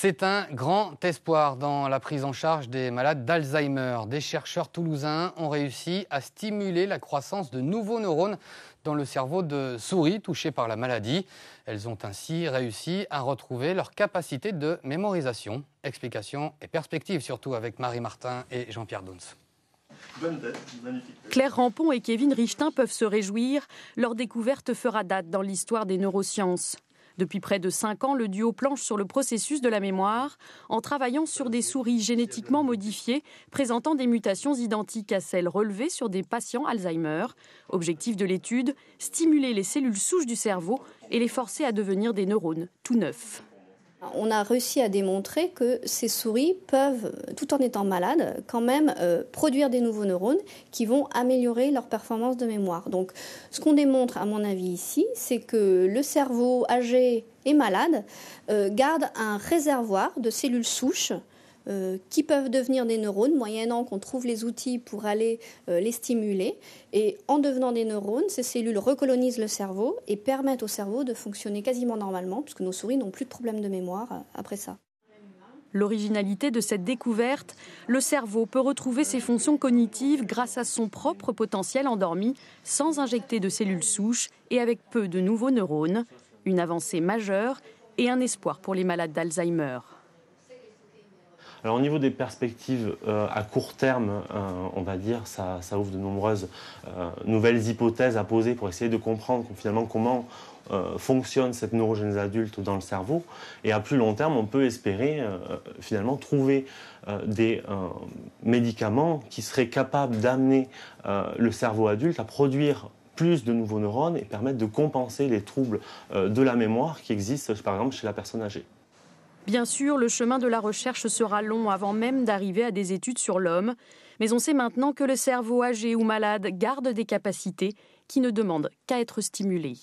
C'est un grand espoir dans la prise en charge des malades d'Alzheimer. Des chercheurs toulousains ont réussi à stimuler la croissance de nouveaux neurones dans le cerveau de souris touchées par la maladie. Elles ont ainsi réussi à retrouver leur capacité de mémorisation. Explications et perspectives, surtout avec Marie Martin et Jean-Pierre Douns. Claire Rampon et Kevin Richtin peuvent se réjouir. Leur découverte fera date dans l'histoire des neurosciences. Depuis près de 5 ans, le duo planche sur le processus de la mémoire en travaillant sur des souris génétiquement modifiées présentant des mutations identiques à celles relevées sur des patients Alzheimer. Objectif de l'étude, stimuler les cellules souches du cerveau et les forcer à devenir des neurones tout neufs. On a réussi à démontrer que ces souris peuvent, tout en étant malades, quand même produire des nouveaux neurones qui vont améliorer leur performance de mémoire. Donc, ce qu'on démontre, à mon avis, ici, c'est que le cerveau âgé et malade garde un réservoir de cellules souches qui peuvent devenir des neurones, moyennant qu'on trouve les outils pour aller les stimuler. Et en devenant des neurones, ces cellules recolonisent le cerveau et permettent au cerveau de fonctionner quasiment normalement, puisque nos souris n'ont plus de problème de mémoire après ça. L'originalité de cette découverte, le cerveau peut retrouver ses fonctions cognitives grâce à son propre potentiel endormi, sans injecter de cellules souches et avec peu de nouveaux neurones. Une avancée majeure et un espoir pour les malades d'Alzheimer. Alors au niveau des perspectives à court terme, on va dire, ça ouvre de nombreuses nouvelles hypothèses à poser pour essayer de comprendre finalement comment fonctionne cette neurogénèse adulte dans le cerveau. Et à plus long terme, on peut espérer finalement trouver des médicaments qui seraient capables d'amener le cerveau adulte à produire plus de nouveaux neurones et permettre de compenser les troubles de la mémoire qui existent par exemple chez la personne âgée. Bien sûr, le chemin de la recherche sera long avant même d'arriver à des études sur l'homme. Mais on sait maintenant que le cerveau âgé ou malade garde des capacités qui ne demandent qu'à être stimulées.